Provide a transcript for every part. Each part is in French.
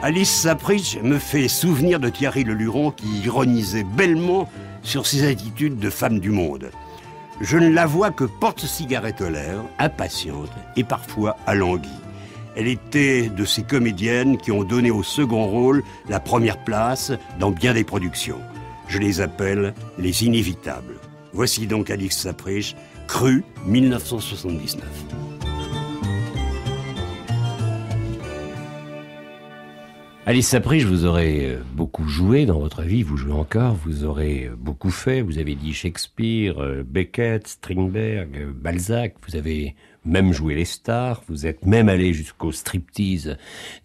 Alice Sapritch me fait souvenir de Thierry Leluron qui ironisait bellement sur ses attitudes de femme du monde. Je ne la vois que porte-cigarette aux lèvres, impatiente et parfois alanguie. Elle était de ces comédiennes qui ont donné au second rôle la première place dans bien des productions. Je les appelle les inévitables. Voici donc Alice Sapritch, Crue, 1979. Alice Sapritch, vous aurez beaucoup joué dans votre vie, vous jouez encore, vous aurez beaucoup fait, vous avez dit Shakespeare, Beckett, Strindberg, Balzac, vous avez même joué les stars, vous êtes même allé jusqu'au striptease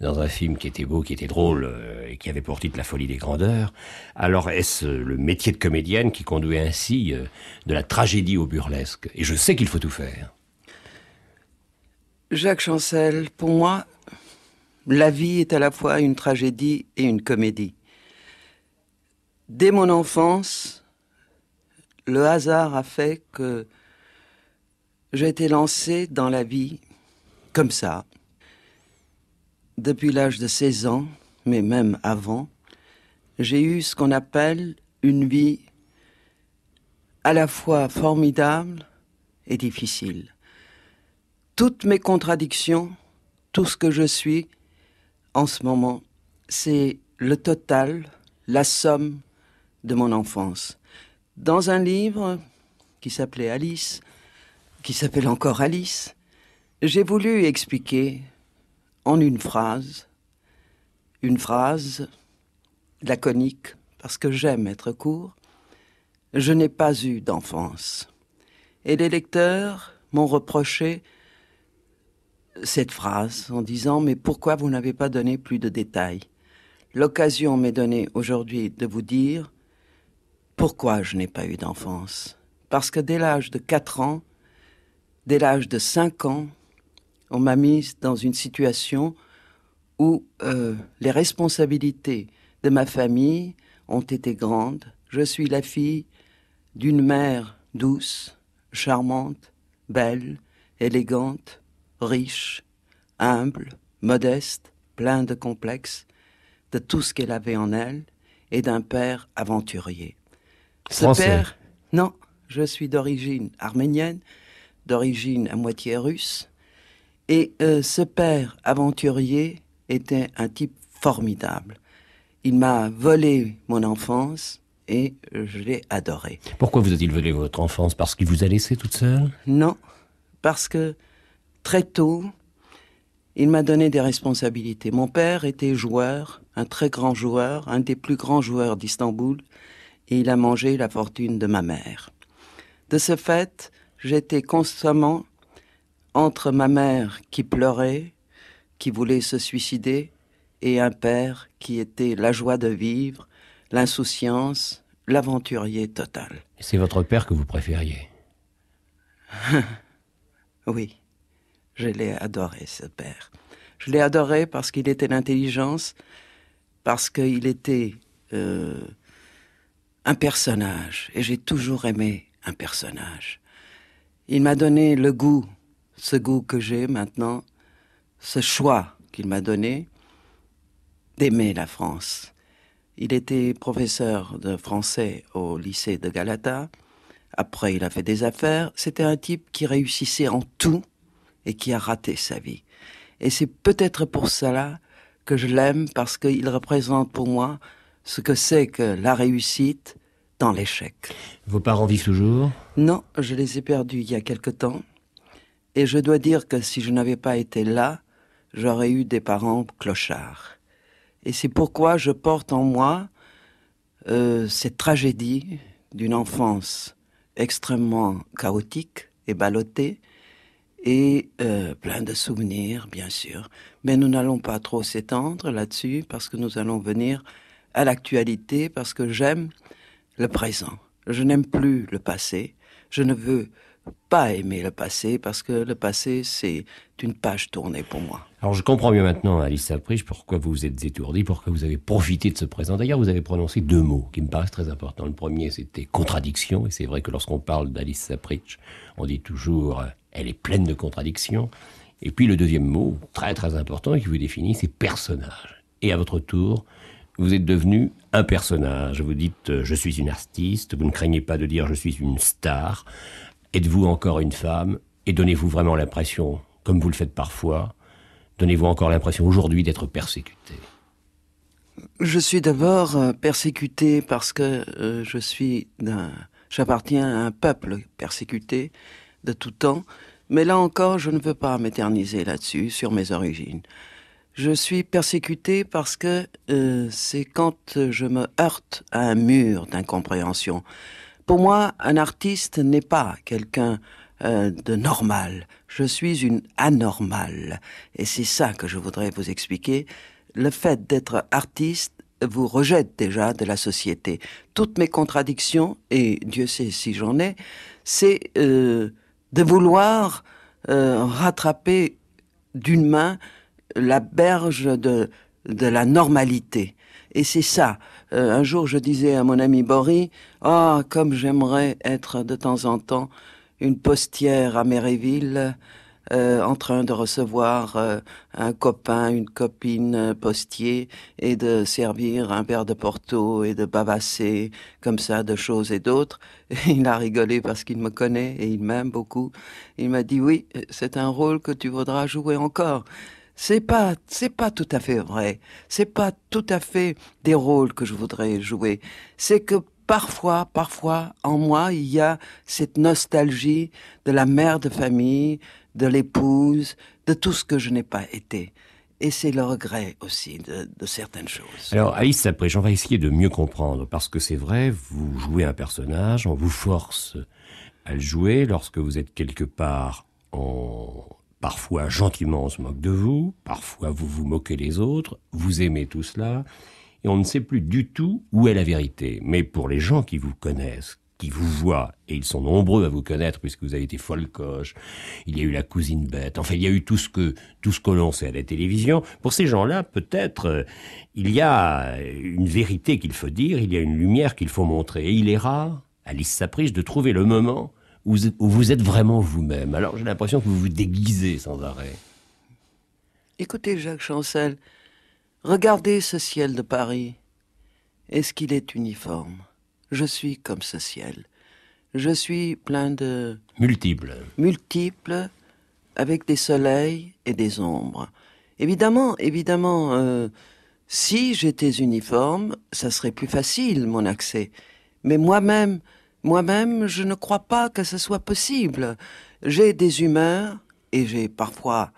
dans un film qui était beau, qui était drôle et qui avait pour titre La folie des grandeurs. Alors est-ce le métier de comédienne qui conduit ainsi de la tragédie au burlesque? Et je sais qu'il faut tout faire. Jacques Chancel, pour moi, la vie est à la fois une tragédie et une comédie. Dès mon enfance, le hasard a fait que j'ai été lancé dans la vie comme ça. Depuis l'âge de 16 ans, mais même avant, j'ai eu ce qu'on appelle une vie à la fois formidable et difficile. Toutes mes contradictions, tout ce que je suis, en ce moment, c'est le total, la somme de mon enfance. Dans un livre qui s'appelait Alice, qui s'appelle encore Alice, j'ai voulu expliquer en une phrase laconique, parce que j'aime être court, je n'ai pas eu d'enfance. Et les lecteurs m'ont reproché cette phrase en disant « Mais pourquoi vous n'avez pas donné plus de détails ?» L'occasion m'est donnée aujourd'hui de vous dire pourquoi je n'ai pas eu d'enfance. Parce que dès l'âge de 4 ans, dès l'âge de 5 ans, on m'a mise dans une situation où les responsabilités de ma famille ont été grandes. Je suis la fille d'une mère douce, charmante, belle, élégante, riche, humble, modeste, plein de complexes, de tout ce qu'elle avait en elle, et d'un père aventurier. Français. Ce père, non, je suis d'origine arménienne, d'origine à moitié russe, et ce père aventurier était un type formidable. Il m'a volé mon enfance et je l'ai adoré. Pourquoi vous a-t-il volé votre enfance? Parce qu'il vous a laissé toute seule? Non, parce que très tôt, il m'a donné des responsabilités. Mon père était joueur, un très grand joueur, un des plus grands joueurs d'Istanbul, et il a mangé la fortune de ma mère. De ce fait, j'étais constamment entre ma mère qui pleurait, qui voulait se suicider, et un père qui était la joie de vivre, l'insouciance, l'aventurier total. Et c'est votre père que vous préfériez? Oui. Je l'ai adoré, ce père. Je l'ai adoré parce qu'il était l'intelligence, parce qu'il était un personnage. Et j'ai toujours aimé un personnage. Il m'a donné le goût, ce goût que j'ai maintenant, ce choix qu'il m'a donné d'aimer la France. Il était professeur de français au lycée de Galata. Après, il a fait des affaires. C'était un type qui réussissait en tout et qui a raté sa vie. Et c'est peut-être pour cela que je l'aime, parce qu'il représente pour moi ce que c'est que la réussite dans l'échec. Vos parents vivent toujours? Non, je les ai perdus il y a quelque temps. Et je dois dire que si je n'avais pas été là, j'aurais eu des parents clochards. Et c'est pourquoi je porte en moi cette tragédie d'une enfance extrêmement chaotique et ballottée, et plein de souvenirs, bien sûr. Mais nous n'allons pas trop s'étendre là-dessus, parce que nous allons venir à l'actualité, parce que j'aime le présent. Je n'aime plus le passé. Je ne veux pas aimer le passé, parce que le passé, c'est une page tournée pour moi. Alors je comprends mieux maintenant, Alice Sapritch, pourquoi vous vous êtes étourdie, pourquoi vous avez profité de ce présent. D'ailleurs, vous avez prononcé 2 mots qui me paraissent très importants. Le premier, c'était contradiction, et c'est vrai que lorsqu'on parle d'Alice Sapritch, on dit toujours elle est pleine de contradictions. Et puis le deuxième mot, très très important, et qui vous définit, c'est personnage. et à votre tour, vous êtes devenu un personnage. Vous dites « je suis une artiste », vous ne craignez pas de dire « je suis une star ». Êtes-vous encore une femme et donnez-vous vraiment l'impression, comme vous le faites parfois, donnez-vous encore l'impression aujourd'hui d'être persécutée? Je suis d'abord persécuté parce que j'appartiens à un peuple persécuté de tout temps. Mais là encore, je ne veux pas m'éterniser là-dessus, sur mes origines. Je suis persécuté parce que c'est quand je me heurte à un mur d'incompréhension. Pour moi, un artiste n'est pas quelqu'un de normal. Je suis une anormale. Et c'est ça que je voudrais vous expliquer. Le fait d'être artiste vous rejette déjà de la société. Toutes mes contradictions, et Dieu sait si j'en ai, c'est de vouloir rattraper d'une main la berge de la normalité. Et c'est ça. Un jour, je disais à mon ami Boris, « Ah, comme j'aimerais être de temps en temps une postière à Méréville, en train de recevoir un copain, une copine postier et de servir un verre de Porto et de bavasser comme ça de choses et d'autres. » Et il a rigolé parce qu'il me connaît et il m'aime beaucoup. Il m'a dit « Oui, c'est un rôle que tu voudras jouer encore. » C'est pas tout à fait vrai. C'est pas tout à fait des rôles que je voudrais jouer. C'est que parfois, en moi, il y a cette nostalgie de la mère de famille, de l'épouse, de tout ce que je n'ai pas été. Et c'est le regret aussi de certaines choses. Alors, Alice Sapritch, on va essayer de mieux comprendre, parce que c'est vrai, vous jouez un personnage, on vous force à le jouer lorsque vous êtes quelque part parfois gentiment on se moque de vous, parfois vous vous moquez des autres, vous aimez tout cela, et on ne sait plus du tout où est la vérité. Mais pour les gens qui vous connaissent, qui vous voient, et ils sont nombreux à vous connaître puisque vous avez été Folcoche, il y a eu la cousine bête, enfin il y a eu tout ce que l'on sait à la télévision. Pour ces gens-là, peut-être, il y a une vérité qu'il faut dire, il y a une lumière qu'il faut montrer. Et il est rare, Alice Sapritch, de trouver le moment où vous êtes vraiment vous-même. Alors j'ai l'impression que vous vous déguisez sans arrêt. Écoutez, Jacques Chancel, regardez ce ciel de Paris. Est-ce qu'il est uniforme? Je suis comme ce ciel. Je suis plein de... Multiples, avec des soleils et des ombres. Évidemment, si j'étais uniforme, ça serait plus facile, mon accès. Mais moi-même, je ne crois pas que ce soit possible. J'ai des humeurs, et j'ai parfois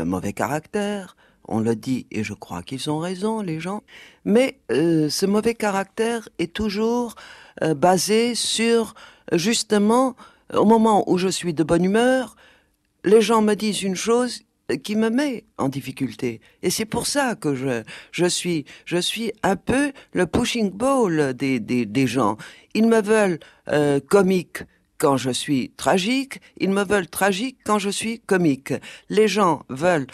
mauvais caractère. On le dit, et je crois qu'ils ont raison, les gens. Mais ce mauvais caractère est toujours basé sur, justement, au moment où je suis de bonne humeur, les gens me disent une chose qui me met en difficulté. Et c'est pour ça que je suis un peu le pushing ball des gens. Ils me veulent comique quand je suis tragique, ils me veulent tragique quand je suis comique. Les gens veulent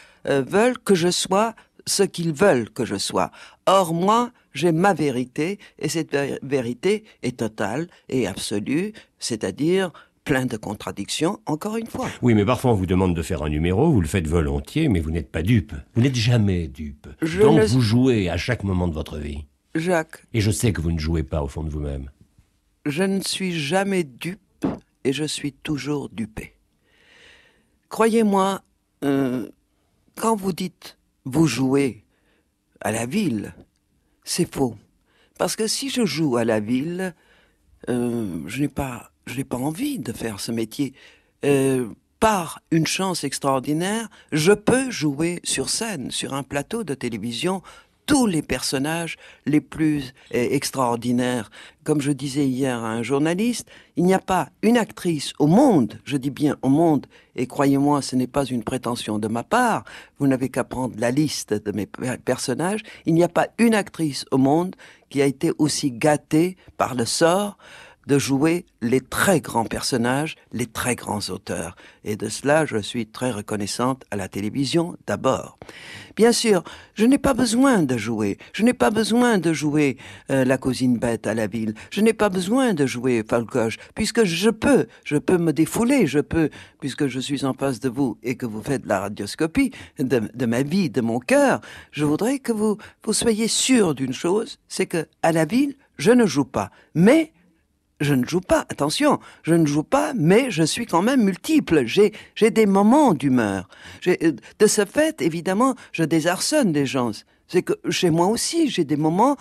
que je sois ce qu'ils veulent que je sois. Or, moi, j'ai ma vérité, et cette vérité est totale et absolue, c'est-à-dire plein de contradictions, encore une fois. Oui, mais parfois on vous demande de faire un numéro, vous le faites volontiers, mais vous n'êtes pas dupe. Vous n'êtes jamais dupe. Donc vous jouez à chaque moment de votre vie. Jacques. Et je sais que vous ne jouez pas au fond de vous-même. Je ne suis jamais dupe et je suis toujours dupé. Croyez-moi, quand vous dites « vous jouez à la ville », c'est faux. Parce que si je joue à la ville, je n'ai pas envie de faire ce métier. Par une chance extraordinaire, je peux jouer sur scène, sur un plateau de télévision, tous les personnages les plus extraordinaires. Comme je disais hier à un journaliste, il n'y a pas une actrice au monde, je dis bien au monde, et croyez-moi, ce n'est pas une prétention de ma part, vous n'avez qu'à prendre la liste de mes personnages, il n'y a pas une actrice au monde qui a été aussi gâtée par le sort de jouer les très grands personnages, les très grands auteurs. Et de cela, je suis très reconnaissante à la télévision, d'abord. Bien sûr, je n'ai pas besoin de jouer. Je n'ai pas besoin de jouer la cousine bête à la ville. Je n'ai pas besoin de jouer Falcoche, puisque je peux me défouler, puisque je suis en face de vous et que vous faites la radioscopie de ma vie, de mon cœur. Je voudrais que vous soyez sûr d'une chose, c'est que à la ville, je ne joue pas. Mais je ne joue pas, attention, je ne joue pas, mais je suis quand même multiple. J'ai des moments d'humeur. De ce fait, évidemment, je désarçonne des gens. C'est que chez moi aussi, j'ai des moments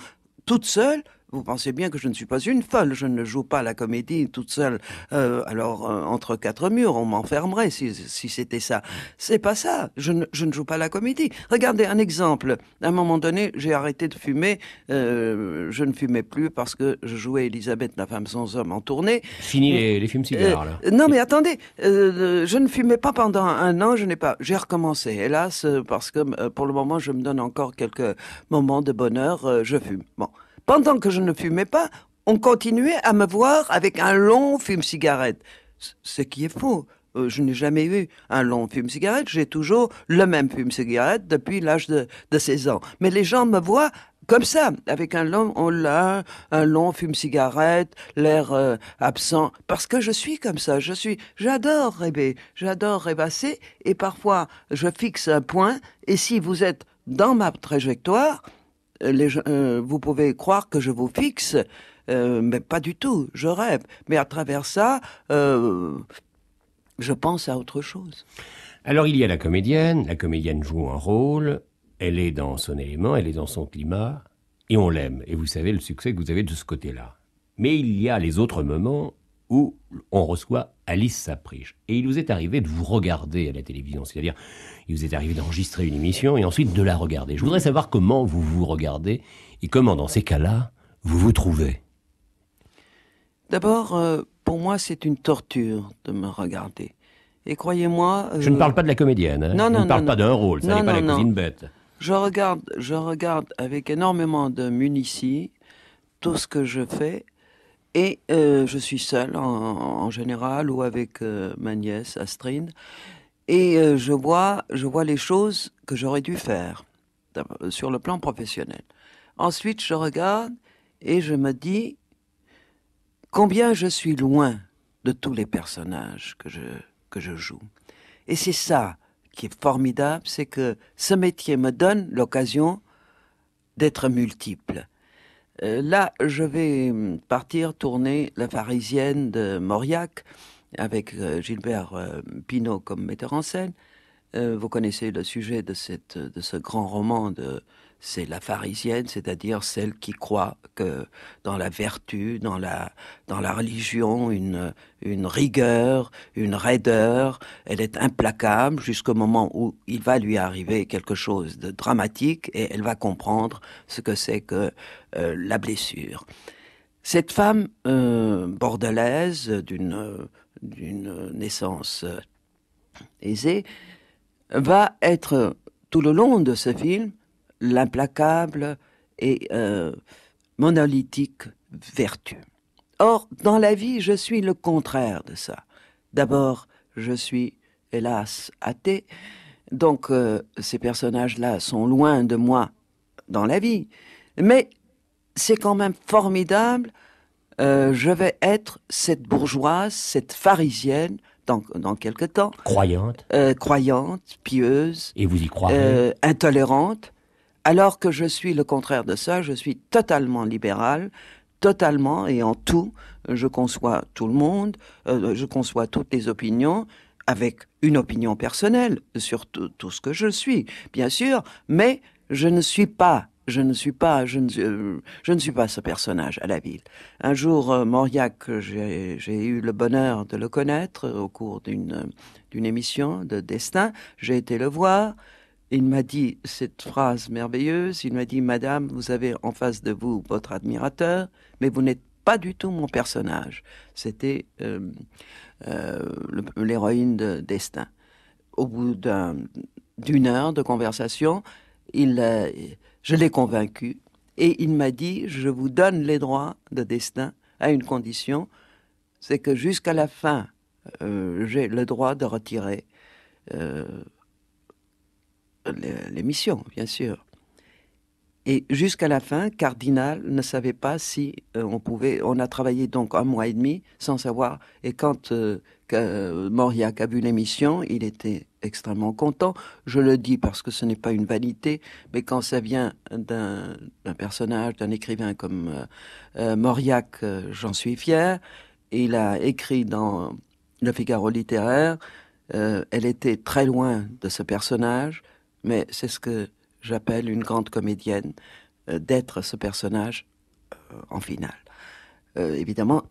toute seule. Vous pensez bien que je ne suis pas une folle. Je ne joue pas la comédie toute seule. Entre quatre murs, on m'enfermerait si c'était ça. C'est pas ça. Je ne joue pas la comédie. Regardez un exemple. À un moment donné, j'ai arrêté de fumer. Je ne fumais plus parce que je jouais Elisabeth, la femme sans homme, en tournée. Fini les fumes-cigares, là. Non, mais attendez. Je ne fumais pas pendant un an. J'ai recommencé. Hélas, parce que pour le moment, je me donne encore quelques moments de bonheur. Je fume. Bon. Pendant que je ne fumais pas, on continuait à me voir avec un long fume-cigarette. Ce qui est faux. Je n'ai jamais eu un long fume-cigarette. J'ai toujours le même fume-cigarette depuis l'âge de 16 ans. Mais les gens me voient comme ça, avec un long fume-cigarette, l'air absent. Parce que je suis comme ça. J'adore rêver. J'adore rêvasser. Et parfois, je fixe un point. Et si vous êtes dans ma trajectoire, vous pouvez croire que je vous fixe, mais pas du tout, je rêve. Mais à travers ça, je pense à autre chose. Alors il y a la comédienne joue un rôle, elle est dans son élément, elle est dans son climat, et on l'aime. Et vous savez le succès que vous avez de ce côté-là. Mais il y a les autres moments où on reçoit Alice Sapritch. Et il vous est arrivé de vous regarder à la télévision, c'est-à-dire il vous est arrivé d'enregistrer une émission et ensuite de la regarder. Je voudrais savoir comment vous vous regardez et comment, dans ces cas-là, vous vous trouvez. D'abord, pour moi, c'est une torture de me regarder. Et croyez-moi... Je ne parle pas de la comédienne, hein. Non, Je non, ne parle non, pas d'un rôle, ça n'est pas la cousine bête. Je regarde avec énormément de munitie tout ce que je fais. Et je suis seule en général ou avec ma nièce Astrid. Et je vois les choses que j'aurais dû faire sur le plan professionnel. Ensuite, je regarde et je me dis combien je suis loin de tous les personnages que je joue. Et c'est ça qui est formidable, c'est que ce métier me donne l'occasion d'être multiple. Là, je vais partir tourner La Pharisienne de Mauriac avec Gilbert Pinault comme metteur en scène. Vous connaissez le sujet de ce grand roman, c'est la pharisienne, c'est-à-dire celle qui croit que dans la vertu, dans la religion, une rigueur, une raideur, elle est implacable jusqu'au moment où il va lui arriver quelque chose de dramatique et elle va comprendre ce que c'est que la blessure. Cette femme bordelaise d'une naissance aisée va être tout le long de ce film l'implacable et monolithique vertu. Or, dans la vie, je suis le contraire de ça. D'abord, je suis, hélas, athée, donc ces personnages-là sont loin de moi dans la vie. Mais c'est quand même formidable, je vais être cette bourgeoise, cette pharisienne, dans quelque temps. Croyante. Croyante, pieuse. Et vous y croyez. Intolérante. Alors que je suis le contraire de ça, je suis totalement libéral, totalement et en tout. Je conçois tout le monde, je conçois toutes les opinions, avec une opinion personnelle sur tout ce que je suis, bien sûr, mais je ne suis pas ce personnage à la ville. Un jour, Mauriac, j'ai eu le bonheur de le connaître au cours d'une émission de Destin. J'ai été le voir. Il m'a dit cette phrase merveilleuse. Il m'a dit, Madame, vous avez en face de vous votre admirateur, mais vous n'êtes pas du tout mon personnage. C'était l'héroïne de Destin. Au bout d'une heure de conversation, je l'ai convaincu et il m'a dit, je vous donne les droits de Destin à une condition, c'est que jusqu'à la fin, j'ai le droit de retirer l'émission, bien sûr. Et jusqu'à la fin, Cardinal ne savait pas si on pouvait... On a travaillé donc 1 mois et demi sans savoir. Et quand Mauriac a vu l'émission, il était extrêmement content. Je le dis parce que ce n'est pas une vanité, mais quand ça vient d'un personnage, d'un écrivain comme Mauriac, j'en suis fier. Il a écrit dans Le Figaro littéraire. Elle était très loin de ce personnage, mais c'est ce que j'appelle une grande comédienne, d'être ce personnage en finale. Évidemment,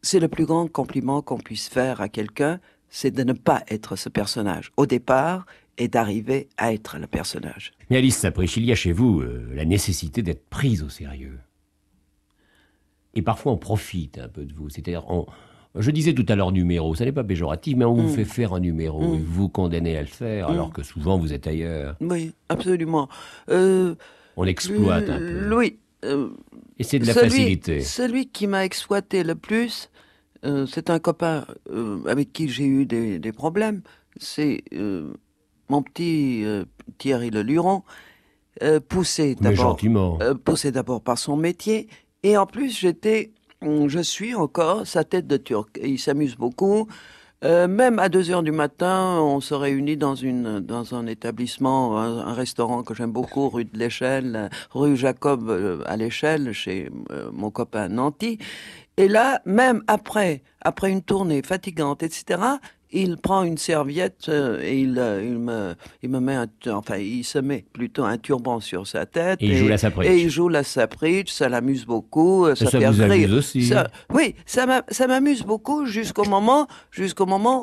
c'est le plus grand compliment qu'on puisse faire à quelqu'un, c'est de ne pas être ce personnage au départ et d'arriver à être le personnage. Mais Alice Sapritch, il y a chez vous la nécessité d'être prise au sérieux. Et parfois on profite un peu de vous, c'est-à-dire je disais tout à l'heure numéro, ça n'est pas péjoratif, mais on vous fait faire un numéro et vous vous condamnez à le faire, alors que souvent vous êtes ailleurs. Oui, absolument. On exploite un peu. Oui. Et c'est de la facilité. Celui qui m'a exploité le plus, c'est un copain avec qui j'ai eu des problèmes. C'est mon petit Thierry Le Luron, poussé d'abord par son métier. Et en plus, je suis encore sa tête de Turc. Et il s'amuse beaucoup. Même à 2h du matin, on se réunit dans un établissement, un restaurant que j'aime beaucoup, rue de l'Échelle, rue Jacob à l'Échelle, chez mon copain Nanty. Et là, même après une tournée fatigante, etc., il prend une serviette et il me met il se met plutôt un turban sur sa tête. Et il joue la Sapritch. Et il joue la Sapritch, ça l'amuse beaucoup. Ça vous amuse aussi. Oui, ça m'amuse beaucoup jusqu'au moment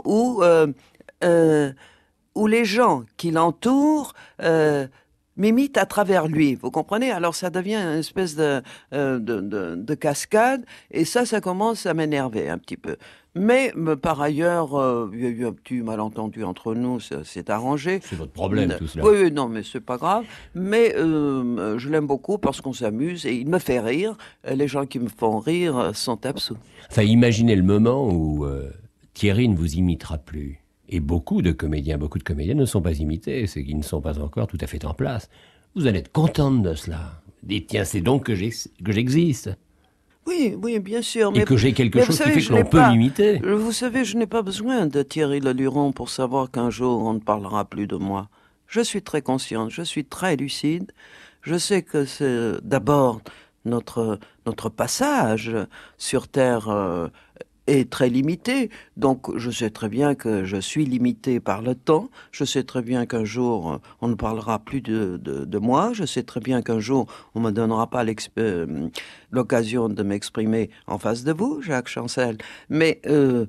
où les gens qui l'entourent m'imitent à travers lui, vous comprenez? Alors ça devient une espèce de cascade, et ça commence à m'énerver un petit peu. Mais par ailleurs, il y a eu un petit malentendu entre nous, ça s'est arrangé. C'est votre problème, tout cela. Oui, non, mais c'est pas grave. Mais je l'aime beaucoup parce qu'on s'amuse et il me fait rire. Les gens qui me font rire sont absous. Enfin, imaginez le moment où Thierry ne vous imitera plus. Et beaucoup de comédiens ne sont pas imités, c'est qu'ils ne sont pas encore tout à fait en place. Vous allez être contente de cela. Dites, tiens, c'est donc que j'existe. Oui, bien sûr. Et que j'ai quelque chose qui fait que l'on peut m'imiter. Vous savez, je n'ai pas besoin de Thierry Le Luron pour savoir qu'un jour on ne parlera plus de moi. Je suis très consciente, je suis très lucide. Je sais que c'est d'abord notre passage sur Terre est très limité, donc je sais très bien que je suis limité par le temps, je sais très bien qu'un jour on ne parlera plus de moi, je sais très bien qu'un jour on ne me donnera pas l'occasion de m'exprimer en face de vous, Jacques Chancel, mais je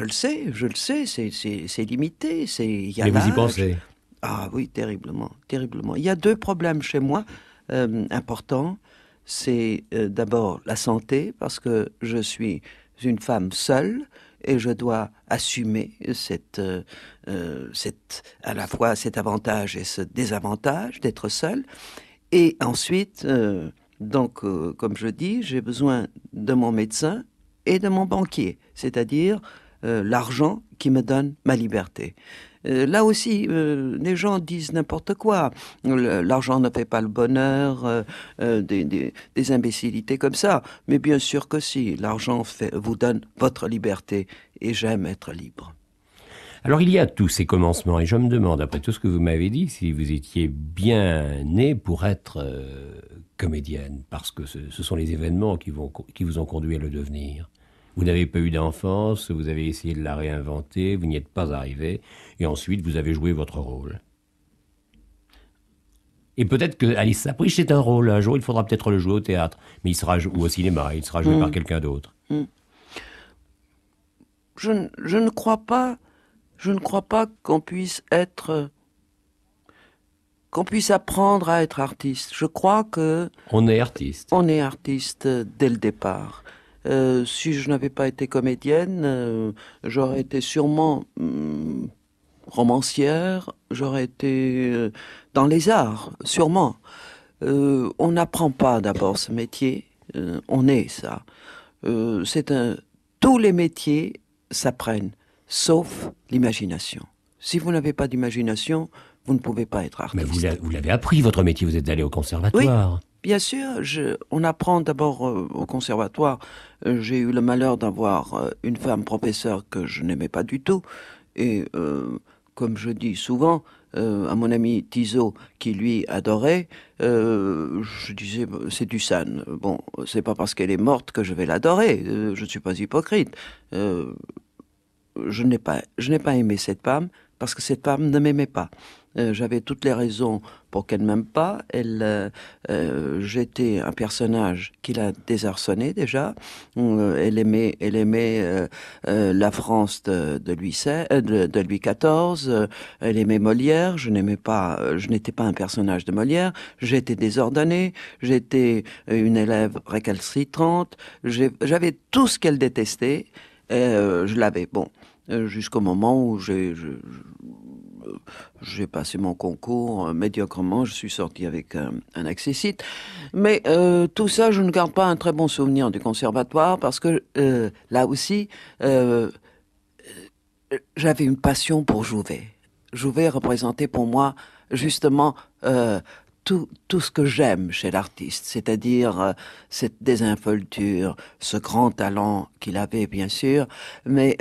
le sais, c'est limité, Mais vous y pensez? Ah oui, terriblement. Il y a 2 problèmes chez moi importants, c'est d'abord la santé, parce que je suis une femme seule et je dois assumer à la fois cet avantage et ce désavantage d'être seule. Et ensuite, comme je dis, j'ai besoin de mon médecin et de mon banquier, c'est-à-dire l'argent qui me donne ma liberté. Là aussi, les gens disent n'importe quoi. L'argent ne fait pas le bonheur, des imbécilités comme ça. Mais bien sûr que si, l'argent vous donne votre liberté et j'aime être libre. Alors il y a tous ces commencements et je me demande, après tout ce que vous m'avez dit, si vous étiez bien née pour être comédienne, parce que ce sont les événements qui vous ont conduit à le devenir. Vous n'avez pas eu d'enfance, vous avez essayé de la réinventer, vous n'y êtes pas arrivé, et ensuite vous avez joué votre rôle. Et peut-être que Alice Sapritch, c'est un rôle. Un jour, il faudra peut-être le jouer au théâtre, mais ou au cinéma, il sera joué par quelqu'un d'autre. Je ne crois pas qu'on puisse apprendre à être artiste. Je crois que on est artiste. On est artiste dès le départ. Si je n'avais pas été comédienne, j'aurais été sûrement romancière, j'aurais été dans les arts, sûrement. On n'apprend pas d'abord ce métier, on est ça. Tous les métiers s'apprennent, sauf l'imagination. Si vous n'avez pas d'imagination, vous ne pouvez pas être artiste. Mais vous l'avez appris, votre métier, vous êtes allé au conservatoire. Oui, bien sûr, on apprend d'abord au conservatoire. J'ai eu le malheur d'avoir une femme professeure que je n'aimais pas du tout. Et comme je dis souvent à mon ami Tizot, qui lui adorait, je disais, c'est du Sand. Bon, c'est pas parce qu'elle est morte que je vais l'adorer. Je ne suis pas hypocrite. Je n'ai pas aimé cette femme parce que cette femme ne m'aimait pas. J'avais toutes les raisons pour qu'elle ne m'aime pas. J'étais un personnage qui l'a désarçonné déjà. Elle aimait la France de Louis XIV. Elle aimait Molière. Je n'étais pas un personnage de Molière. J'étais désordonnée. J'étais une élève récalcitrante. J'avais tout ce qu'elle détestait. Je l'avais. Bon. Jusqu'au moment où j'ai passé mon concours médiocrement, je suis sorti avec un accessite. Mais tout ça, je ne garde pas un très bon souvenir du conservatoire parce que là aussi, j'avais une passion pour Jouvet. Jouvet représentait pour moi justement tout ce que j'aime chez l'artiste, c'est-à-dire cette désinvolture, ce grand talent qu'il avait bien sûr, mais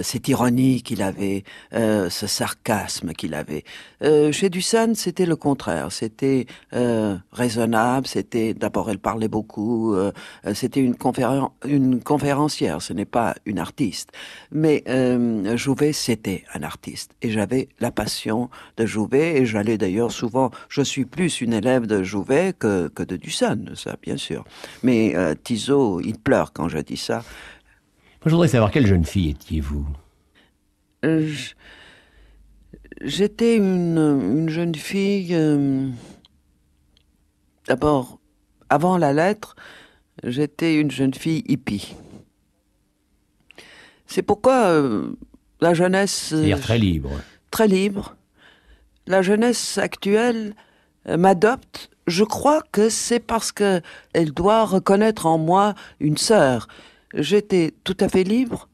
cette ironie qu'il avait, ce sarcasme qu'il avait. Chez Dusan, c'était le contraire, c'était raisonnable, c'était d'abord elle parlait beaucoup, c'était une conférencière, ce n'est pas une artiste, mais Jouvet c'était un artiste et j'avais la passion de Jouvet et j'allais d'ailleurs souvent, je suis plus une élève de Jouvet que de Dusan, ça bien sûr. Mais Tizot, il pleure quand je dis ça. Moi, je voudrais savoir quelle jeune fille étiez-vous? J'étais une jeune fille. D'abord, avant la lettre, j'étais une jeune fille hippie. C'est pourquoi la jeunesse... C'est-à-dire très libre. Très libre. La jeunesse actuelle m'adopte. Je crois que c'est parce que elle doit reconnaître en moi une sœur. J'étais tout à fait libre,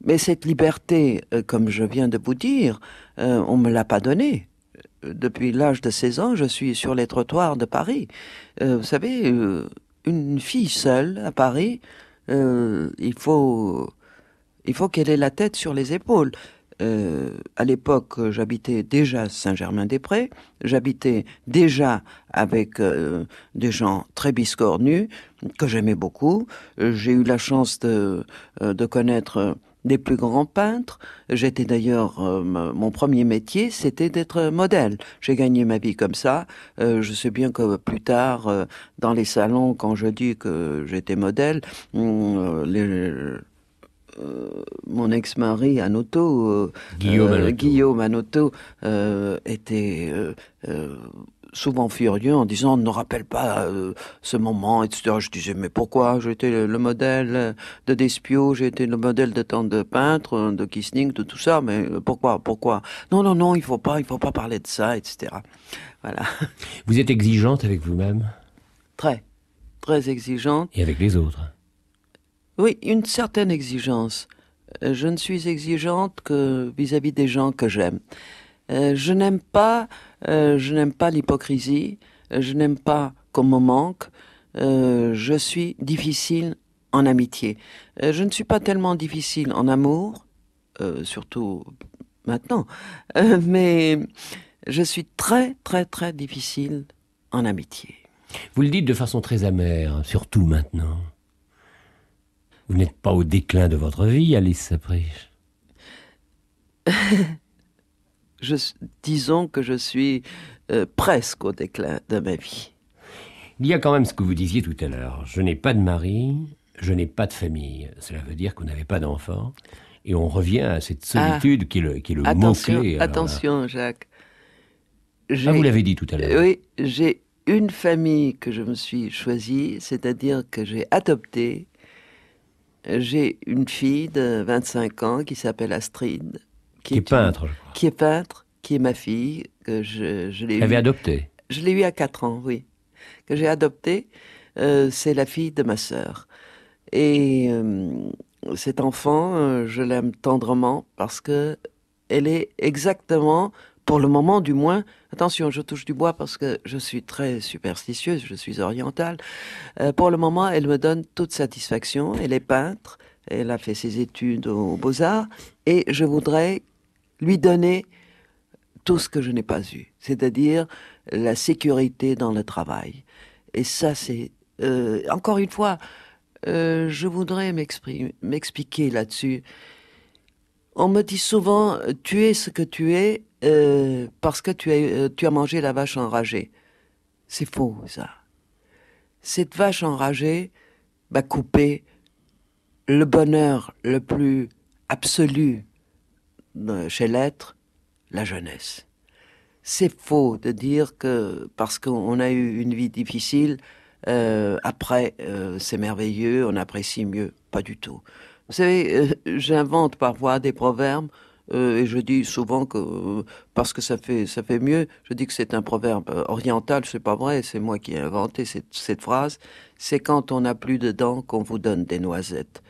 mais cette liberté, comme je viens de vous dire, on me l'a pas donnée. Depuis l'âge de 16 ans, je suis sur les trottoirs de Paris. Vous savez, une fille seule à Paris, il faut qu'elle ait la tête sur les épaules. À l'époque, j'habitais déjà Saint-Germain-des-Prés, j'habitais déjà avec des gens très biscornus, que j'aimais beaucoup. J'ai eu la chance de connaître des plus grands peintres. J'étais d'ailleurs, mon premier métier, c'était d'être modèle. J'ai gagné ma vie comme ça. Je sais bien que plus tard, dans les salons, quand je dis que j'étais modèle, mon ex-mari Anoto, Guillaume Anoto, était souvent furieux en disant « ne rappelle pas ce moment », etc. Je disais « mais pourquoi? J'étais le modèle de Despio, j'ai été le modèle de tant de peintres, de Kissling, de tout ça, mais pourquoi? Non, il faut pas parler de ça, etc. » Voilà. Vous êtes exigeante avec vous-même? Très exigeante. Et avec les autres? Oui, une certaine exigence. Je ne suis exigeante que vis-à-vis des gens que j'aime. Je n'aime pas l'hypocrisie. Je n'aime pas qu'on me manque. Je suis difficile en amitié. Je ne suis pas tellement difficile en amour, surtout maintenant, mais je suis très difficile en amitié. Vous le dites de façon très amère, surtout maintenant. Vous n'êtes pas au déclin de votre vie, Alice Sapritch. Disons que je suis presque au déclin de ma vie. Il y a quand même ce que vous disiez tout à l'heure. Je n'ai pas de mari, je n'ai pas de famille. Cela veut dire que vous n'avez pas d'enfant. Et on revient à cette solitude qui est le mot-clé. Attention, Jacques. Vous l'avez dit tout à l'heure. Oui, j'ai une famille que je me suis choisie, c'est-à-dire que j'ai adopté. J'ai une fille de 25 ans qui s'appelle Astrid. Qui est peintre, je crois. Qui est peintre, qui est ma fille, que je l'ai eue. Adoptée? Je l'ai eue à 4 ans, oui. Que j'ai adoptée. C'est la fille de ma sœur. Et cet enfant, je l'aime tendrement parce que elle est exactement, pour le moment du moins, attention, je touche du bois parce que je suis très superstitieuse, je suis orientale. Pour le moment, elle me donne toute satisfaction. Elle est peintre, elle a fait ses études aux Beaux-Arts, et je voudrais lui donner tout ce que je n'ai pas eu, c'est-à-dire la sécurité dans le travail. Et ça, c'est... encore une fois, je voudrais m'expliquer là-dessus. On me dit souvent, tu es ce que tu es parce que tu as mangé la vache enragée. C'est faux, ça. Cette vache enragée m'a coupé le bonheur le plus absolu chez l'être, la jeunesse. C'est faux de dire que parce qu'on a eu une vie difficile, après c'est merveilleux, on apprécie mieux. Pas du tout. Vous savez, j'invente parfois des proverbes et je dis souvent que parce que ça fait mieux, je dis que c'est un proverbe oriental, c'est pas vrai, c'est moi qui ai inventé cette phrase. C'est quand on n'a plus de dents qu'on vous donne des noisettes.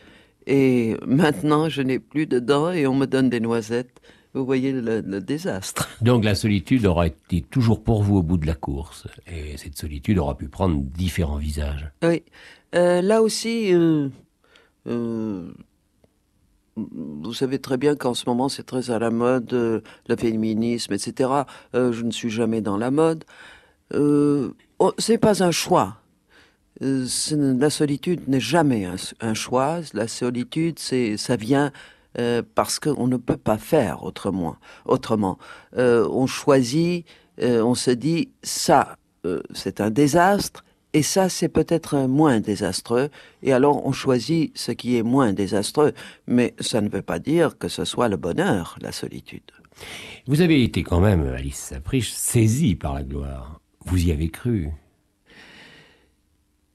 Et maintenant, je n'ai plus de dents et on me donne des noisettes. Vous voyez le désastre. Donc la solitude aura été toujours pour vous au bout de la course. Et cette solitude aura pu prendre différents visages. Oui. Là aussi, vous savez très bien qu'en ce moment, c'est très à la mode, le féminisme, etc. Je ne suis jamais dans la mode. C'est pas un choix. La solitude n'est jamais un choix. La solitude, ça vient parce qu'on ne peut pas faire autrement. On choisit, on se dit, ça, c'est un désastre, et ça, c'est peut-être moins désastreux. Et alors, on choisit ce qui est moins désastreux. Mais ça ne veut pas dire que ce soit le bonheur, la solitude. Vous avez été quand même, Alice Sapritch, saisie par la gloire. Vous y avez cru.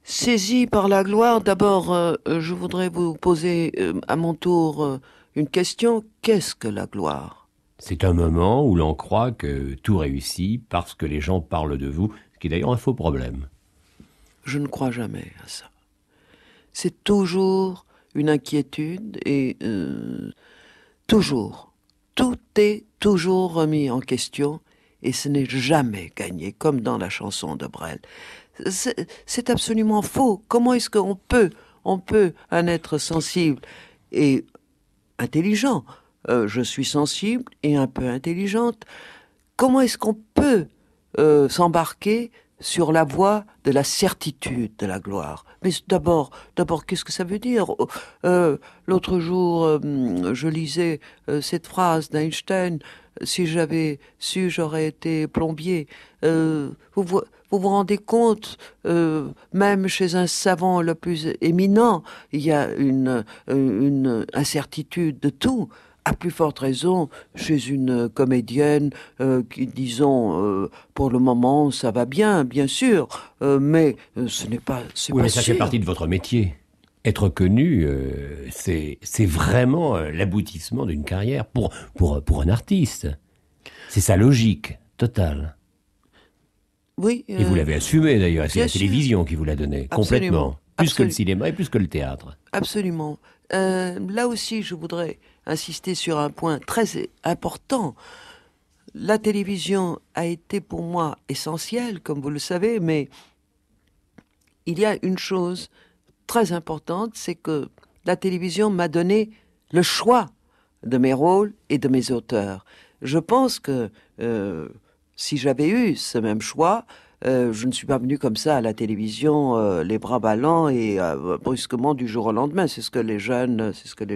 Saisi par la gloire, d'abord, je voudrais vous poser à mon tour une question. Qu'est-ce que la gloire ? C'est un moment où l'on croit que tout réussit parce que les gens parlent de vous, ce qui est d'ailleurs un faux problème. Je ne crois jamais à ça. C'est toujours une inquiétude et toujours, tout est toujours remis en question et ce n'est jamais gagné, comme dans la chanson de Brel. C'est absolument faux. Comment est-ce qu'on peut, un être sensible et intelligent, je suis sensible et un peu intelligente, comment est-ce qu'on peut s'embarquer sur la voie de la certitude de la gloire? Mais d'abord, qu'est-ce que ça veut dire? L'autre jour, je lisais cette phrase d'Einstein: si j'avais su, j'aurais été plombier. Vous vous rendez compte, même chez un savant le plus éminent, il y a une incertitude de tout. À plus forte raison chez une comédienne qui, disons, pour le moment, ça va bien, bien sûr, mais ce n'est pas, c'est oui, pas mais ça sûr. fait partie de votre métier. Être connu, c'est vraiment l'aboutissement d'une carrière pour un artiste. C'est sa logique totale. Oui. Et vous l'avez assumé d'ailleurs, c'est bien la sûr. télévision qui vous l'a donné, complètement. Plus que le cinéma et plus que le théâtre. Absolument. Là aussi, je voudrais insister sur un point très important. La télévision a été pour moi essentielle, comme vous le savez, mais il y a une chose très importante, c'est que la télévision m'a donné le choix de mes rôles et de mes auteurs. Je pense que si j'avais eu ce même choix, je ne suis pas venu comme ça à la télévision, les bras ballants et brusquement du jour au lendemain. C'est ce que les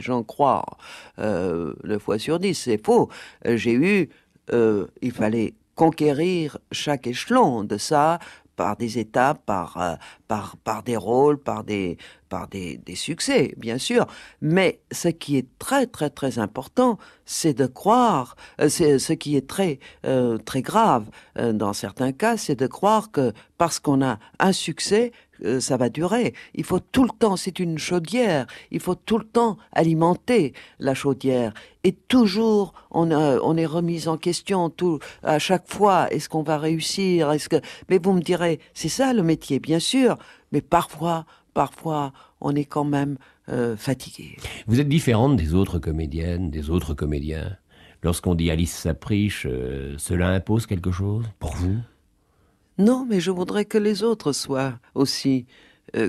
gens croient. 9 fois sur 10, c'est faux. Il fallait conquérir chaque échelon de ça par des étapes, par des rôles, par des succès, bien sûr. Mais ce qui est très, très, très important, c'est de croire, ce qui est très, très grave dans certains cas, c'est de croire que parce qu'on a un succès, ça va durer. Il faut tout le temps, c'est une chaudière, il faut tout le temps alimenter la chaudière. Et toujours, on est remis en question, à chaque fois, est-ce qu'on va réussir? Mais vous me direz, c'est ça le métier, bien sûr, mais parfois, parfois on est quand même fatigué. Vous êtes différente des autres comédiennes, des autres comédiens. Lorsqu'on dit Alice Sapritch, cela impose quelque chose pour vous? Non, mais je voudrais que les autres soient aussi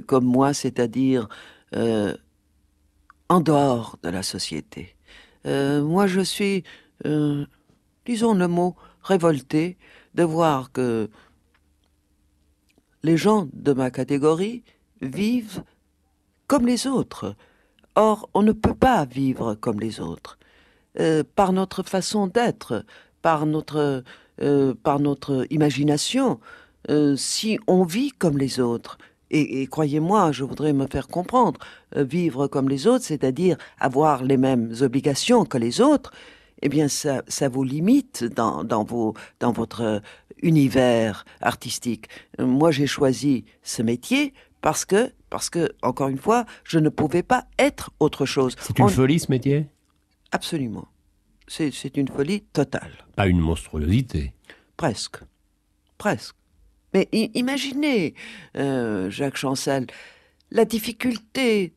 comme moi, c'est-à-dire en dehors de la société. Moi, je suis, disons le mot, révolté de voir que les gens de ma catégorie vivent comme les autres. Or, on ne peut pas vivre comme les autres. Par notre façon d'être, par notre imagination, si on vit comme les autres, et croyez-moi, je voudrais me faire comprendre, vivre comme les autres, c'est-à-dire avoir les mêmes obligations que les autres, eh bien ça vous limite dans votre univers artistique. Moi, j'ai choisi ce métier parce que, encore une fois, je ne pouvais pas être autre chose. C'est une folie, ce métier? Absolument. C'est une folie totale. Pas une monstruosité. Presque. Presque. Mais imaginez, Jacques Chancel, la difficulté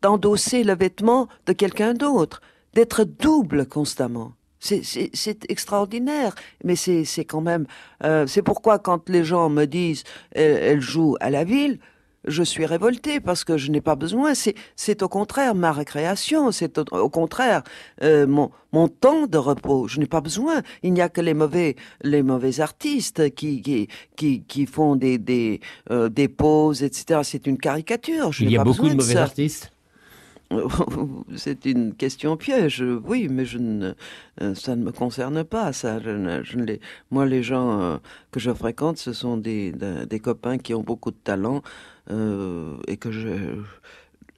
d'endosser le vêtement de quelqu'un d'autre, d'être double constamment. C'est extraordinaire, mais c'est quand même... c'est pourquoi quand les gens me disent « elle joue à la ville », je suis révoltée parce que je n'ai pas besoin. C'est au contraire ma récréation, c'est au contraire mon temps de repos. Je n'ai pas besoin. Il n'y a que les mauvais artistes qui font des pauses, etc. C'est une caricature. Il y a beaucoup de mauvais artistes. C'est une question piège, oui, mais ça ne me concerne pas. Ça, moi, les gens que je fréquente, ce sont des copains qui ont beaucoup de talent et que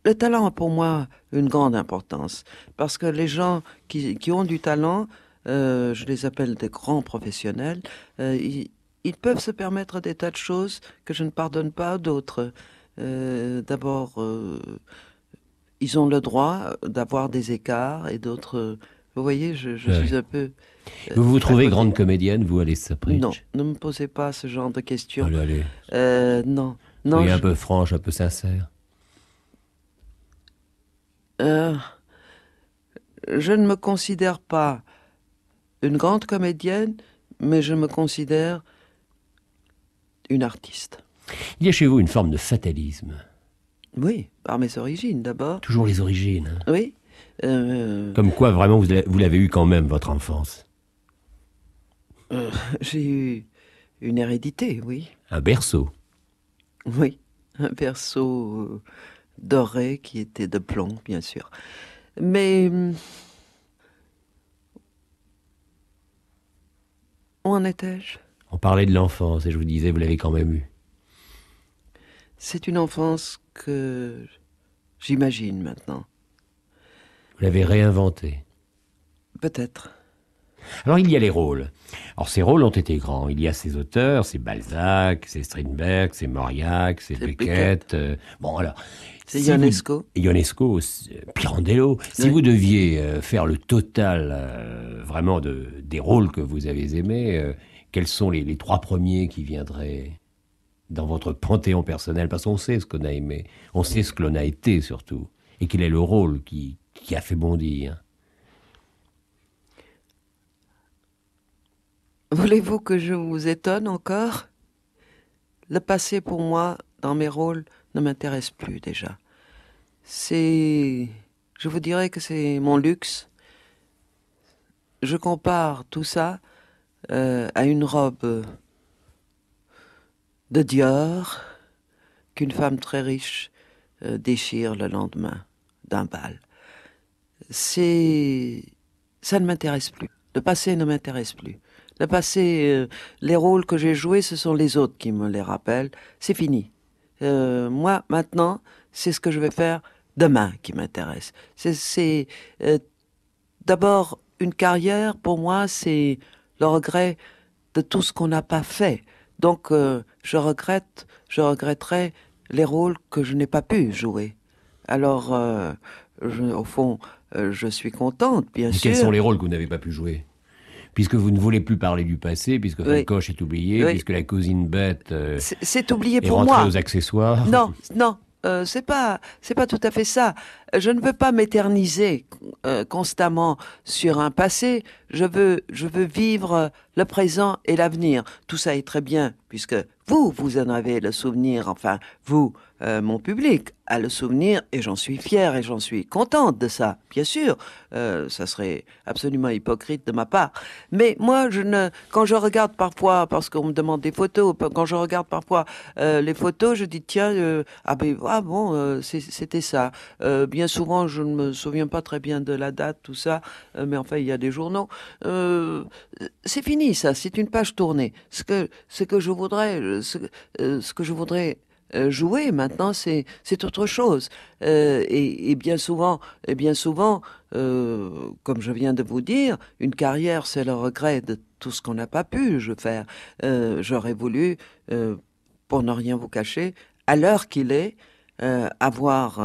le talent a pour moi une grande importance parce que les gens qui ont du talent, je les appelle des grands professionnels. Ils peuvent se permettre des tas de choses que je ne pardonne pas à d'autres. D'abord. Ils ont le droit d'avoir des écarts et d'autres... Vous voyez, je suis un peu... Vous vous trouvez grande comédienne, vous, Alice Sapritch? Non, ne me posez pas ce genre de questions. Allez. Non. Soyez un peu franche, un peu sincère. Je ne me considère pas une grande comédienne, mais je me considère une artiste. Il y a chez vous une forme de fatalisme. Oui, par mes origines d'abord. Toujours les origines. Hein. Oui. Comme quoi, vraiment, vous l'avez eu quand même, votre enfance. J'ai eu une hérédité, oui. Un berceau. Oui, un berceau doré qui était de plomb, bien sûr. Mais où en étais-je? On parlait de l'enfance et je vous disais, vous l'avez quand même eu. C'est une enfance que j'imagine maintenant. Vous l'avez réinventée. Peut-être. Alors il y a les rôles. Alors ces rôles ont été grands. Il y a ces auteurs, c'est Balzac, c'est Strindberg, c'est Mauriac, c'est Beckett. Bon alors. C'est Ionesco. Ionesco, Pirandello. Si vous deviez faire le total vraiment des rôles que vous avez aimés, quels sont les trois premiers qui viendraient dans votre panthéon personnel? Parce qu'on sait ce qu'on a aimé, on sait ce que l'on a été surtout, et quel est le rôle qui a fait bondir. Voulez-vous que je vous étonne encore? Le passé pour moi, dans mes rôles, ne m'intéresse plus déjà. Je vous dirais que c'est mon luxe. Je compare tout ça à une robe de Dior qu'une femme très riche déchire le lendemain d'un bal. Ça ne m'intéresse plus. Le passé ne m'intéresse plus. Le passé, les rôles que j'ai joués, ce sont les autres qui me les rappellent. C'est fini. Moi, maintenant, c'est ce que je vais faire demain qui m'intéresse. C'est d'abord une carrière, pour moi, c'est le regret de tout ce qu'on n'a pas fait. Donc, je regretterai les rôles que je n'ai pas pu jouer. Alors, au fond, je suis contente, bien sûr. Quels sont les rôles que vous n'avez pas pu jouer? puisque vous ne voulez plus parler du passé, puisque Falcoche est oublié, puisque la cousine bête c'est oublié est pour rentrée moi. aux accessoires. Non, non. C'est pas tout à fait ça. Je ne veux pas m'éterniser constamment sur un passé. Je veux vivre le présent et l'avenir. Tout ça est très bien puisque vous en avez le souvenir. Enfin, vous, mon public, a le souvenir et j'en suis fière et j'en suis contente de ça. Bien sûr, ça serait absolument hypocrite de ma part. Mais moi, quand je regarde parfois, parce qu'on me demande des photos, quand je regarde parfois les photos, je dis tiens, c'était ça. Bien souvent, je ne me souviens pas très bien de la date, tout ça, mais enfin, il y a des journaux. C'est fini, ça. C'est une page tournée. Ce que je voudrais jouer maintenant, c'est autre chose. Et bien souvent, comme je viens de vous dire, une carrière, c'est le regret de tout ce qu'on n'a pas pu faire. J'aurais voulu, pour ne rien vous cacher, à l'heure qu'il est, avoir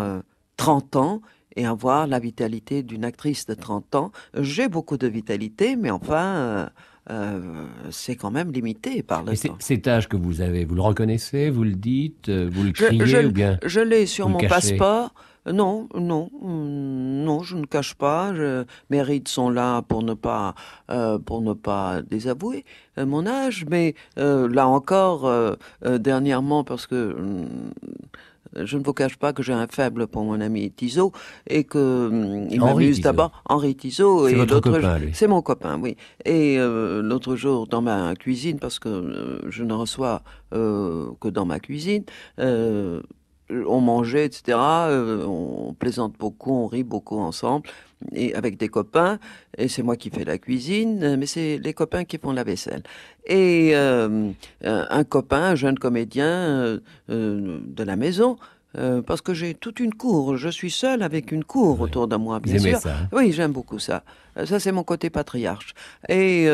30 ans et avoir la vitalité d'une actrice de 30 ans. J'ai beaucoup de vitalité, mais enfin, c'est quand même limité par le temps. Cet âge que vous avez, vous le reconnaissez, vous le dites, vous le criez ou bien je l'ai sur mon cachez? passeport. Non, je ne cache pas. Mes rides sont là pour ne pas désavouer mon âge. Mais là encore, dernièrement, parce que je ne vous cache pas que j'ai un faible pour mon ami Tizot et que il m'amuse d'abord. Henri Tizot. C'est votre copain, lui. C'est mon copain, oui. Et l'autre jour, dans ma cuisine, parce que je ne reçois que dans ma cuisine, on mangeait, etc. On plaisante beaucoup, on rit beaucoup ensemble, et avec des copains. Et c'est moi qui fais la cuisine, mais c'est les copains qui font la vaisselle. Et un copain, un jeune comédien de la maison. Parce que j'ai toute une cour. Je suis seule avec une cour autour de moi, bien sûr. Vous aimez ça, hein? Oui, j'aime beaucoup ça. Ça, c'est mon côté patriarche. Et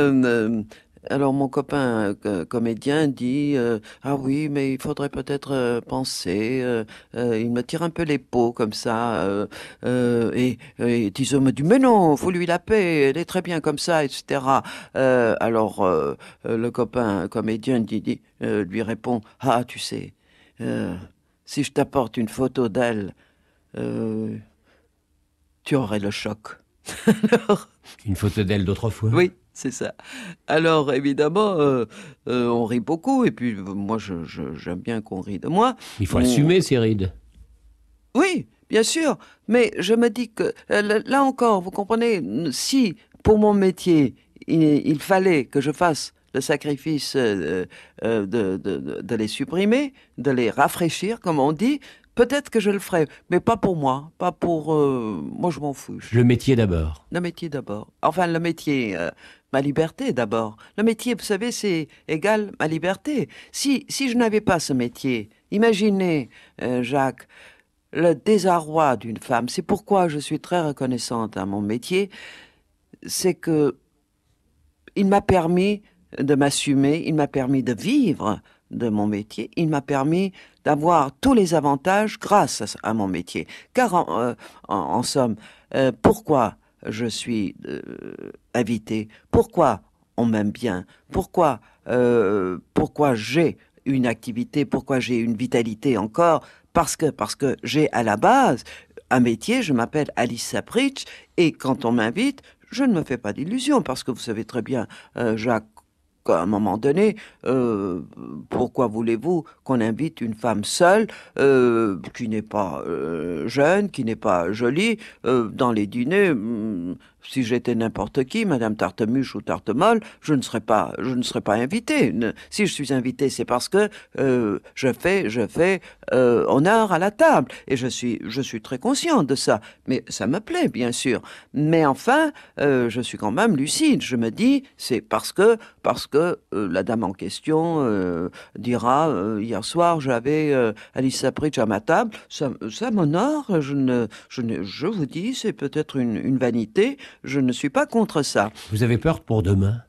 alors, mon copain comédien dit ah oui, mais il faudrait peut-être penser. Il me tire un peu les peaux comme ça. Et Tizot me dit mais non, faut lui la paix. Elle est très bien comme ça, etc. Alors, le copain comédien lui répond ah, tu sais. Si je t'apporte une photo d'elle, tu aurais le choc. Alors, une photo d'elle d'autrefois? Oui, c'est ça. Alors, évidemment, on rit beaucoup, et puis moi, j'aime bien qu'on rit de moi. Il faut assumer ces rides. Oui, bien sûr, mais je me dis que, là encore, vous comprenez, si, pour mon métier, il fallait que je fasse le sacrifice de les supprimer, de les rafraîchir, comme on dit, peut-être que je le ferais, mais pas pour moi, pas pour... moi, je m'en fous. Le métier d'abord. Le métier d'abord. Enfin, le métier, ma liberté d'abord. Le métier, vous savez, c'est égal ma liberté. Si je n'avais pas ce métier, imaginez, Jacques, le désarroi d'une femme. C'est pourquoi je suis très reconnaissante à mon métier. C'est que il m'a permis de m'assumer, il m'a permis de vivre de mon métier, il m'a permis d'avoir tous les avantages grâce à mon métier. Car en somme, pourquoi je suis invité? Pourquoi on m'aime bien? Pourquoi j'ai une activité? Pourquoi j'ai une vitalité encore? Parce que j'ai à la base un métier, je m'appelle Alice Sapritch, et quand on m'invite, je ne me fais pas d'illusions, parce que vous savez très bien, Jacques, qu'à un moment donné, pourquoi voulez-vous qu'on invite une femme seule, qui n'est pas jeune, qui n'est pas jolie, dans les dîners? Si j'étais n'importe qui, Madame Tartemuche ou Tartemolle, je ne serais pas invité. Si je suis invité, c'est parce que je fais honneur à la table, et je suis très consciente de ça. Mais ça me plaît, bien sûr. Mais enfin, je suis quand même lucide. Je me dis, c'est parce que la dame en question dira hier soir j'avais Alice Sapritch à ma table. Ça m'honore. Je vous dis, c'est peut-être une vanité. Je ne suis pas contre ça. Vous avez peur pour demain?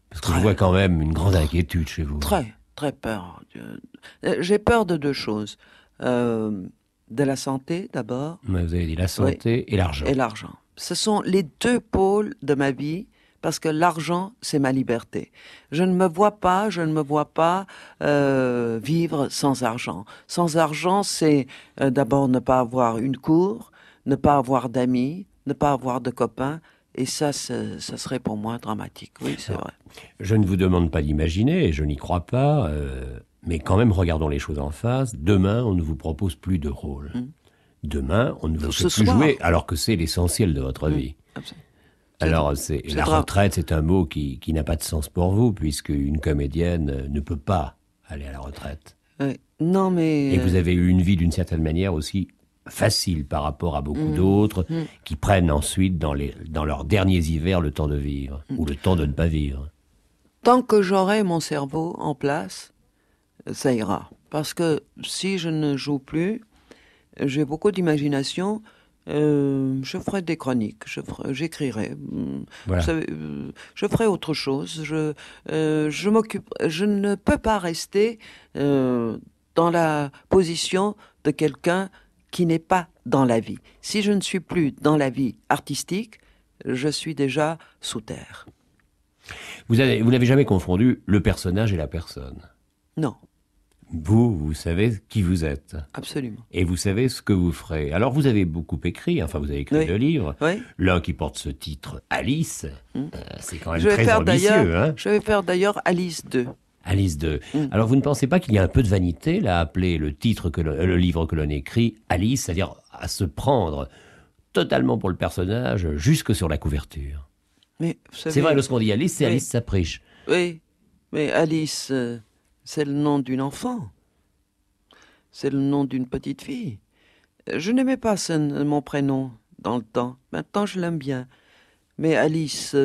Parce que je vois quand même une grande inquiétude chez vous. Très, très peur. J'ai peur de deux choses. De la santé, d'abord. Vous avez dit la santé, oui, et l'argent. Et l'argent. Ce sont les deux pôles de ma vie parce que l'argent, c'est ma liberté. Je ne me vois pas vivre sans argent. Sans argent, c'est d'abord ne pas avoir une cour, ne pas avoir d'amis, ne pas avoir de copains, et ça serait pour moi dramatique. Oui, c'est vrai. Je ne vous demande pas d'imaginer, je n'y crois pas, mais quand même, regardons les choses en face. Demain, on ne vous propose plus de rôle. Demain, on ne vous fait plus jouer, alors que c'est l'essentiel de votre vie. Absolument. Alors, la retraite, c'est un mot qui n'a pas de sens pour vous, puisque une comédienne ne peut pas aller à la retraite. Oui. Non, mais... Et vous avez eu une vie d'une certaine manière aussi facile par rapport à beaucoup d'autres qui prennent ensuite dans leurs derniers hivers le temps de vivre, ou le temps de ne pas vivre. Tant que j'aurai mon cerveau en place, ça ira. Parce que si je ne joue plus, j'ai beaucoup d'imagination, je ferai des chroniques, j'écrirai, Voilà. je ferai autre chose. Je ne peux pas rester dans la position de quelqu'un qui n'est pas dans la vie. Si je ne suis plus dans la vie artistique, je suis déjà sous terre. Vous n'avez jamais confondu le personnage et la personne. Non. Vous savez qui vous êtes. Absolument. Et vous savez ce que vous ferez. Alors, vous avez beaucoup écrit, enfin, vous avez écrit 2 livres. Oui. L'un qui porte ce titre, Alice. C'est quand même très ambitieux. Hein. Je vais faire d'ailleurs Alice 2. Alice 2. Alors, vous ne pensez pas qu'il y a un peu de vanité, là, à appeler le livre que l'on écrit Alice, c'est-à-dire à se prendre totalement pour le personnage, jusque sur la couverture. Mais vous savez, c'est vrai, lorsqu'on dit Alice, c'est Alice Sapritch. Oui, mais Alice, c'est le nom d'une enfant. C'est le nom d'une petite fille. Je n'aimais pas mon prénom dans le temps. Maintenant, je l'aime bien. Mais Alice,